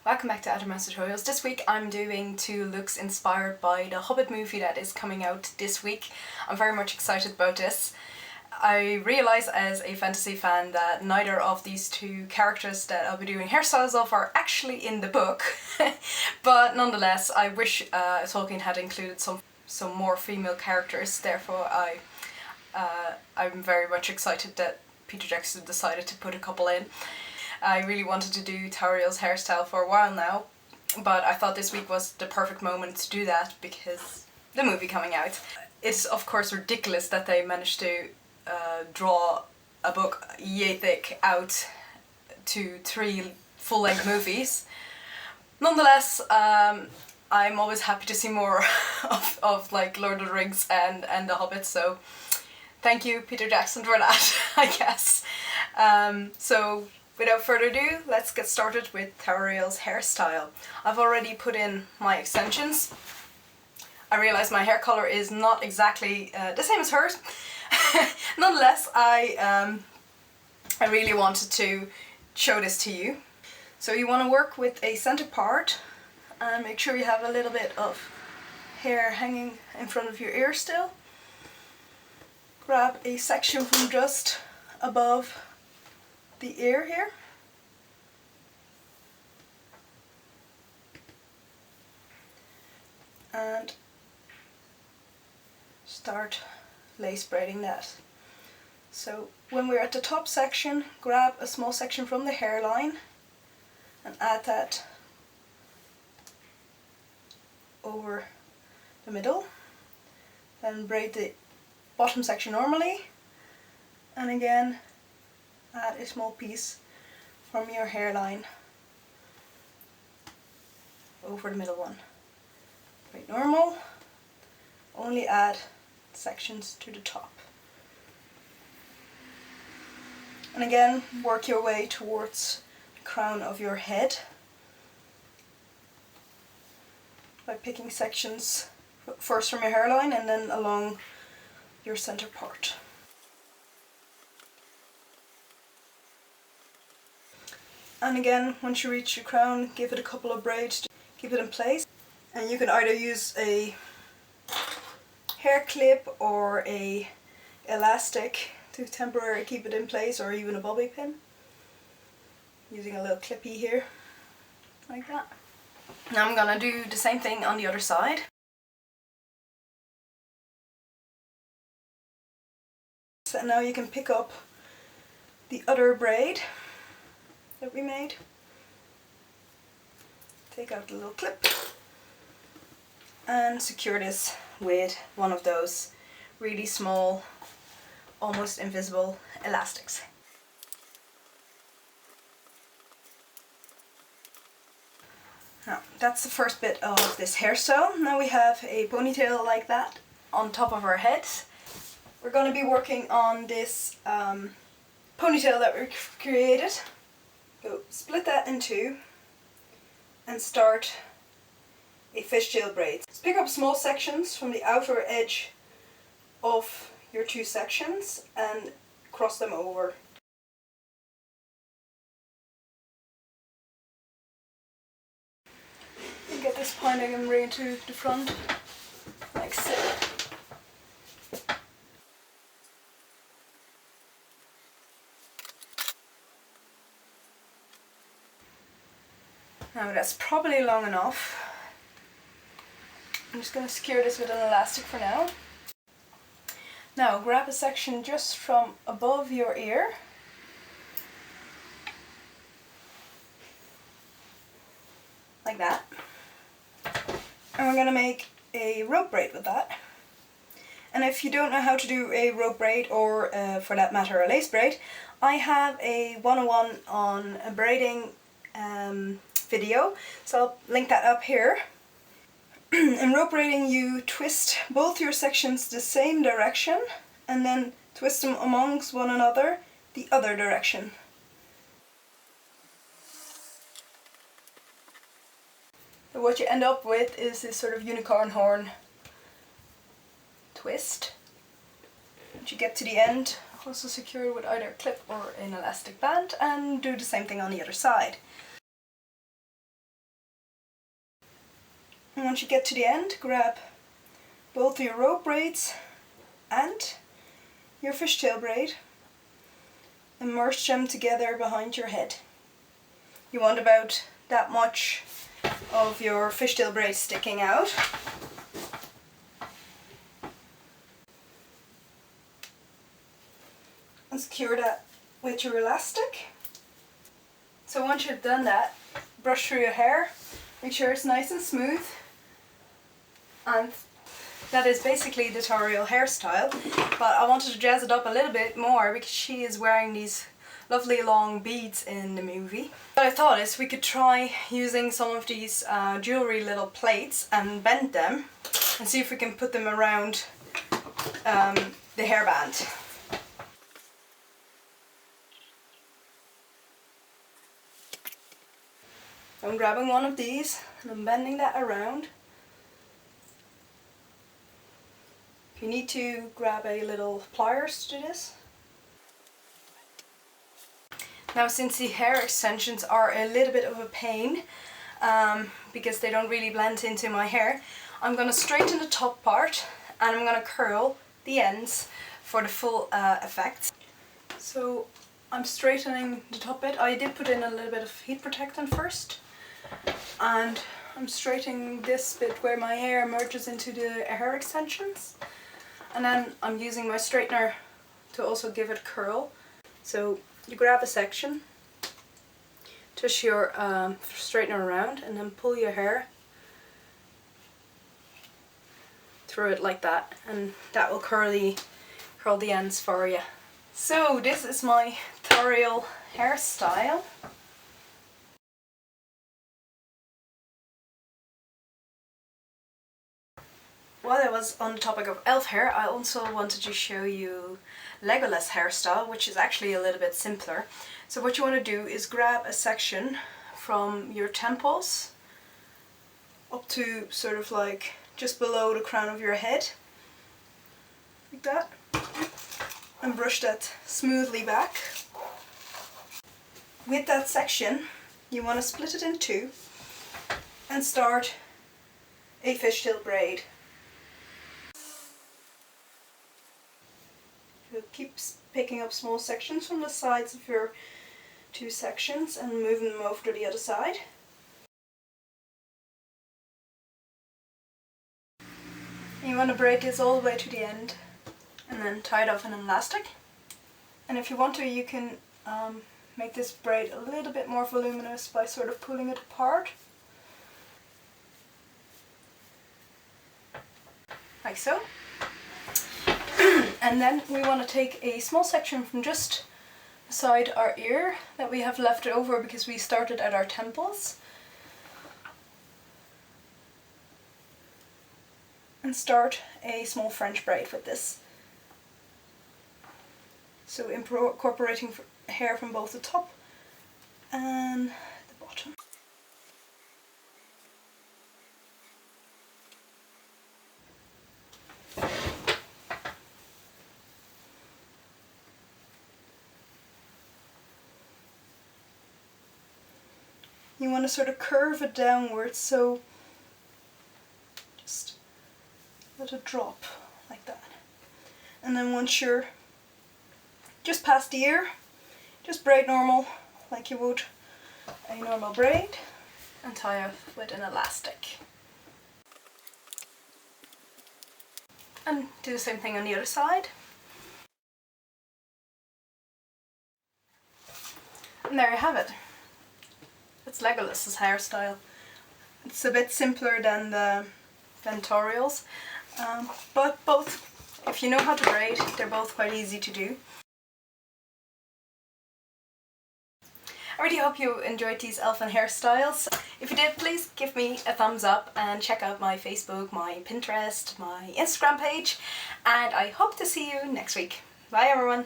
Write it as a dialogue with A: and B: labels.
A: Welcome back to Aodhamair tutorials. This week I'm doing 2 looks inspired by the Hobbit movie that is coming out this week. I'm very much excited about this. I realise as a fantasy fan that neither of these 2 characters that I'll be doing hairstyles of are actually in the book, but nonetheless I wish Tolkien had included some more female characters, therefore I'm very much excited that Peter Jackson decided to put a couple in. I really wanted to do Tauriel's hairstyle for a while now, but I thought this week was the perfect moment to do that because the movie coming out. It's of course ridiculous that they managed to draw a book yay thick out to 3 full-length movies. Nonetheless, I'm always happy to see more of like Lord of the Rings and the Hobbit, so thank you Peter Jackson for that, I guess. So without further ado, let's get started with Tauriel's hairstyle. I've already put in my extensions. I realise my hair colour is not exactly the same as hers. Nonetheless, I really wanted to show this to you. So you want to work with a centre part and make sure you have a little bit of hair hanging in front of your ear still. Grab a section from just above the ear here. And start lace braiding that. So when we're at the top section, grab a small section from the hairline and add that over the middle. Then braid the bottom section normally, and again add a small piece from your hairline over the middle one. Braid normal, only add sections to the top. And again, work your way towards the crown of your head by picking sections first from your hairline and then along your center part. And again, once you reach your crown, give it a couple of braids to keep it in place. And you can either use a hair clip or a elastic to temporarily keep it in place, or even a bobby pin. Using a little clippy here, like that. Now I'm gonna do the same thing on the other side. So now you can pick up the other braid that we made. Take out the little clip and secure this with one of those really small, almost invisible elastics. Now that's the first bit of this hairstyle. Now we have a ponytail like that on top of our heads. We're going to be working on this ponytail that we created. So split that in 2 and start a fishtail braid. Just pick up small sections from the outer edge of your 2 sections and cross them over. And get this pointing and bring it to the front, like so. Now that's probably long enough. I'm just going to secure this with an elastic for now. Now grab a section just from above your ear. Like that. And we're going to make a rope braid with that. And if you don't know how to do a rope braid, or for that matter a lace braid, I have a 101 on a braiding video, so I'll link that up here. In rope braiding you twist both your sections the same direction and then twist them amongst one another the other direction. So what you end up with is this sort of unicorn horn twist. Once you get to the end, also secure it with either a clip or an elastic band, and do the same thing on the other side. And once you get to the end, grab both your rope braids and your fishtail braid and merge them together behind your head. You want about that much of your fishtail braid sticking out. And secure that with your elastic. So once you've done that, brush through your hair, make sure it's nice and smooth. And that is basically the Tauriel hairstyle, but I wanted to jazz it up a little bit more because she is wearing these lovely long beads in the movie. What I thought is we could try using some of these jewelry little plates and bend them and see if we can put them around the hairband. I'm grabbing one of these and I'm bending that around. If you need to, grab a little pliers to do this. Now, since the hair extensions are a little bit of a pain because they don't really blend into my hair, I'm going to straighten the top part and I'm going to curl the ends for the full effect. So I'm straightening the top bit. I did put in a little bit of heat protectant first, and I'm straightening this bit where my hair merges into the hair extensions, and then I'm using my straightener to also give it curl. So you grab a section, twist your straightener around and then pull your hair through it like that, and that will curl the ends for you. So this is my Tauriel hairstyle. While I was on the topic of elf hair, I also wanted to show you Legolas hairstyle, which is actually a little bit simpler. So what you want to do is grab a section from your temples up to sort of like just below the crown of your head, like that, and brush that smoothly back. With that section, you want to split it in two and start a fishtail braid. Keep picking up small sections from the sides of your two sections and moving them over to the other side. You want to braid this all the way to the end and then tie it off in an elastic. And if you want to, you can make this braid a little bit more voluminous by sort of pulling it apart. Like so. And then we want to take a small section from just beside our ear that we have left over because we started at our temples, and start a small French braid with this. So incorporating hair from both the top and the bottom. You want to sort of curve it downwards, so just let it drop like that. And then once you're just past the ear, just braid normal, like you would a normal braid, and tie off with an elastic. And do the same thing on the other side. And there you have it. It's Legolas's hairstyle. It's a bit simpler than Tauriel's, but both, if you know how to braid, they're both quite easy to do. I really hope you enjoyed these elfin hairstyles. If you did, please give me a thumbs up and check out my Facebook, my Pinterest, my Instagram page, and I hope to see you next week. Bye everyone!